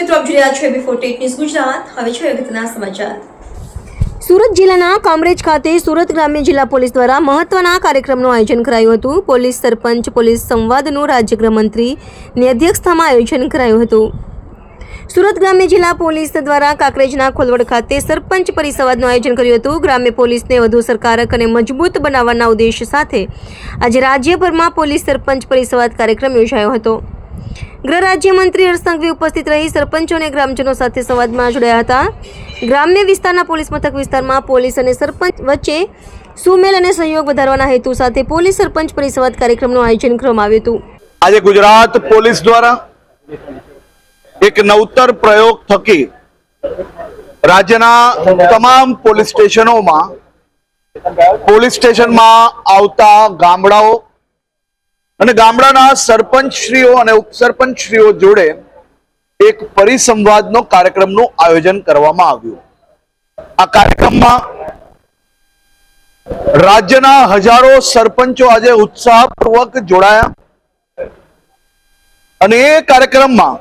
મિત્રો આપ જોઈ રહ્યા છો બિફોર ટેટ ન્યૂઝ ગુજરાત. હવે છે અગત્યના સમાચાર. સુરત જિલ્લાના કામરેજ ખાતે સુરત ગ્રામ્ય જિલ્લા પોલીસ દ્વારા મહત્વના કાર્યક્રમનું આયોજન કરાયું હતું. પોલીસ સરપંચ પોલીસ સંવાદનું રાજ્ય ગૃહમંત્રીની અધ્યક્ષતામાં આયોજન કરાયું હતું. સુરત ગ્રામ્ય જિલ્લા પોલીસ દ્વારા કાંકરેજના ખોલવડ ખાતે સરપંચ પરિસંવાદનું આયોજન કર્યું હતું. ગ્રામ્ય પોલીસને વધુ અસરકારક અને મજબૂત બનાવવાના ઉદ્દેશ સાથે આજે રાજ્યભરમાં પોલીસ સરપંચ પરિસંવાદ કાર્યક્રમ યોજાયો હતો. ગૃહ રાજ્યમંત્રી હર્ષ સંઘવી ઉપસ્થિત રહી સરપંચો અને ગ્રામજનો સાથે સંવાદમાં જોડાયા હતા. ગ્રામ્ય વિસ્તારના પોલીસ મથક વિસ્તારમાં પોલીસ અને સરપંચ વચ્ચે સુમેળ અને સહયોગ વધારવાના હેતુ સાથે પોલીસ સરપંચ પરિસંવાદ કાર્યક્રમનું આયોજન કરવામાં આવ્યું હતું. આજે ગુજરાત પોલીસ દ્વારા એક નવતર પ્રયોગ થકી રાજ્યના તમામ પોલીસ સ્ટેશનમાં આવતા ગામડાઓ અને ગામડાના સરપંચશ્રીઓ અને ઉપસરપંચશ્રીઓ જોડે એક પરિસંવાદનો કાર્યક્રમનું આયોજન કરવામાં આવ્યું. આ કાર્યક્રમમાં રાજ્યના હજારો સરપંચો આજે ઉત્સાહપૂર્વક જોડાયા અને એ કાર્યક્રમમાં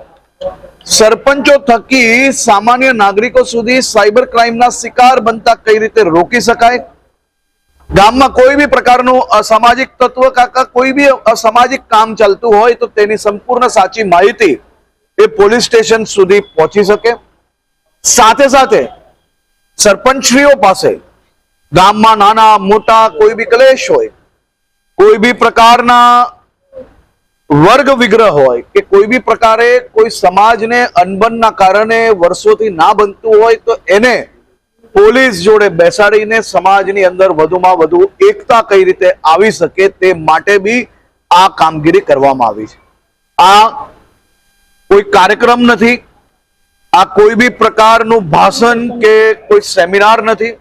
સરપંચો થકી સામાન્ય નાગરિકો સુધી સાયબર ક્રાઇમના શિકાર બનતા કઈ રીતે રોકી શકાય, ગામમાં કોઈ બી પ્રકારનું અસામાજિક તત્વ કાકા કોઈ બી અસામાજિક કામ ચાલતું હોય તો તેની સંપૂર્ણ સાચી માહિતી એ પોલીસ સ્ટેશન સુધી પહોંચી શકે. સાથે સાથે સરપંચશ્રીઓ પાસે ગામમાં નાના મોટા કોઈ બી ક્લેશ હોય, કોઈ બી પ્રકારના વર્ગ વિગ્રહ હોય કે કોઈ બી પ્રકારે કોઈ સમાજને અનબનના કારણે વર્ષોથી ના બનતું હોય તો એને પોલીસ જોડે બેસાડીને સમાજની અંદર વધુમાં વધુ એકતા કઈ રીતે આવી શકે તે માટે બી આ કામગીરી કરવામાં આવી છે. આ કોઈ કાર્યક્રમ નથી, આ કોઈ બી પ્રકારનું ભાષણ કે કોઈ સેમિનાર નથી.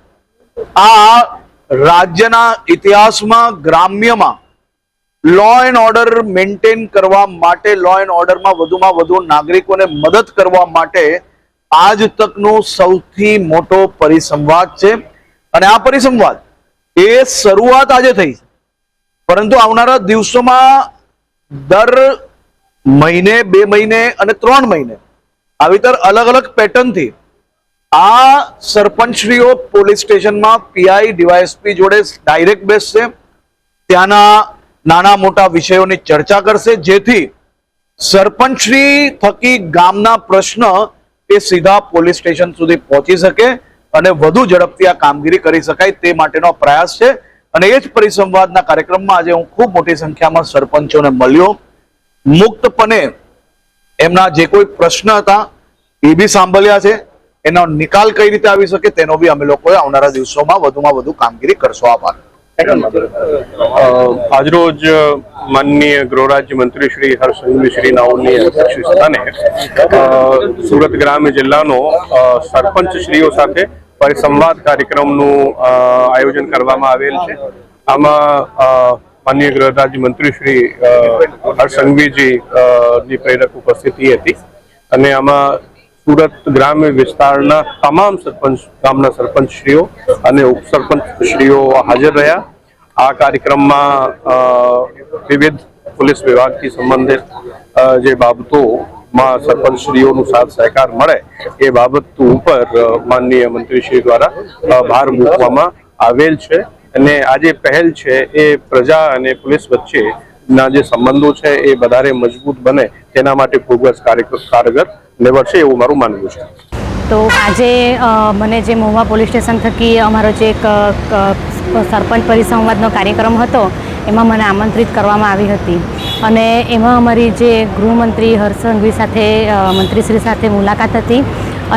આ રાજ્યના ઇતિહાસમાં ગ્રામ્યમાં લો એન્ડ ઓર્ડર મેન્ટેન કરવા માટે, લો એન્ડ ઓર્ડરમાં વધુમાં વધુ નાગરિકોને મદદ કરવા માટે આજ તકનો સૌથી મોટો પરિસંવાદ છે. અને આ પરિસંવાદ એ શરૂઆત આજે થઈ છે, પરંતુ આવનારા દિવસોમાં દર મહિને, 2 મહિને અને 3 મહિને આવી તર અલગ અલગ પેટર્નથી આ સરપંચશ્રીઓ પોલીસ સ્ટેશનમાં પીઆઈ ડીવાયએસપી જોડે ડાયરેક્ટ બેસશે, ત્યાંના નાના મોટા વિષયોની ચર્ચા કરશે, જેથી સરપંચશ્રી થકી ગામના પ્રશ્ન એ સીધા પોલીસ સ્ટેશન સુધી પહોંચી શકે અને વધુ ઝડપથી આ કામગીરી કરી શકાય તે માટેનો પ્રયાસ છે. અને એ જ પરિસંવાદના કાર્યક્રમમાં આજે હું ખૂબ મોટી સંખ્યામાં સરપંચોને મળ્યો. મુક્તપણે એમના જે કોઈ પ્રશ્ન હતા એ બી સાંભળ્યા છે. એનો નિકાલ કઈ રીતે આવી શકે તેનો બી અમે લોકોએ આવનારા દિવસોમાં વધુમાં વધુ કામગીરી કરશો. આભાર. આજરોજ માનનીય ગૃહ રાજ્ય મંત્રી શ્રી હર્ષ સંઘવી શ્રી નાઓની અધ્યક્ષસ્થાને સુરત ગ્રામ્ય જિલ્લાનો સરપંચશ્રીઓ સાથે પરિસંવાદ કાર્યક્રમનું આયોજન કરવામાં આવેલ છે. આમાં માનનીય ગૃહ રાજ્ય મંત્રી શ્રી હર્ષ સંઘવીજી ની પ્રેરક ઉપસ્થિતિ હતી અને આમાં સુરત ગ્રામ્ય વિસ્તારના તમામ ગામના સરપંચશ્રીઓ અને ઉપસરપંચશ્રીઓ હાજર રહ્યા. આ કાર્યક્રમમાં વિવિધ પોલીસ વિભાગથી સંબંધિત જે બાબતોમાં સરપંચશ્રીઓનું સાથ સહકાર મળે એ બાબત ઉપર માનનીય મંત્રીશ્રી દ્વારા ભાર મૂકવામાં આવેલ છે. અને આ જે પહેલ છે એ પ્રજા અને પોલીસ વચ્ચેના જે સંબંધો છે એ વધારે મજબૂત બને તેના માટે ખૂબ જ કારગર નીવડશે એવું મારું માનવું છે. તો આજે મને જે મહુવા પોલીસ સ્ટેશન થકી અમારો જે એક સરપંચ પરિસંવાદનો કાર્યક્રમ હતો એમાં મને આમંત્રિત કરવામાં આવી હતી અને એમાં અમારી જે ગૃહમંત્રી હર્ષ સંઘવી સાથે મંત્રીશ્રી સાથે મુલાકાત હતી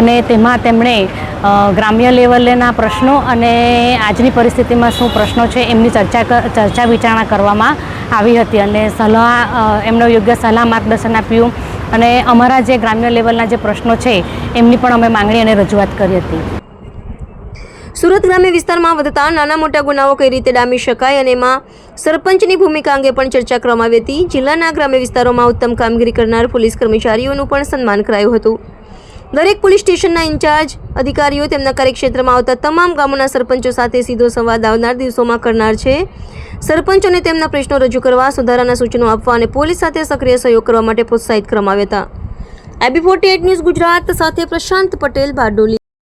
અને તેમાં તેમણે ગ્રામ્ય લેવલના પ્રશ્નો અને આજની પરિસ્થિતિમાં શું પ્રશ્નો છે એમની ચર્ચા વિચારણા કરવામાં આવી હતી અને એમનો યોગ્ય સલાહ માર્ગદર્શન આપ્યું અને અમારા જે ગ્રામ્ય લેવલના જે પ્રશ્નો છે એમની પણ અમે માંગણી અને રજૂઆત કરી હતી. સુરત ગ્રામ્ય વિસ્તારમાં વધતા નાના મોટા ગુનાઓ કઈ રીતે ડામી શકાય અને એમાં સરપંચની ભૂમિકા અંગે પણ ચર્ચા કરવામાં આવી હતી. જિલ્લાના ગ્રામ્ય વિસ્તારોમાં ઉત્તમ કામગીરી કરનાર પોલીસ કર્મચારીઓનું પણ સન્માન કરાયું હતું. દરેક પોલીસ સ્ટેશનના ઇન્ચાર્જ અધિકારીઓ તેમના કાર્યક્ષેત્રમાં આવતા તમામ ગામોના સરપંચો સાથે સીધો સંવાદ આવનાર દિવસોમાં કરનાર છે. સરપંચોને તેમના પ્રશ્નો રજૂ કરવા, સુધારાના સૂચનો આપવા અને પોલીસ સાથે સક્રિય સહયોગ કરવા માટે પ્રોત્સાહિત કરવામાં આવ્યા હતા. IB48 ન્યૂઝ ગુજરાત સાથે પ્રશાંત પટેલ બારડોલી.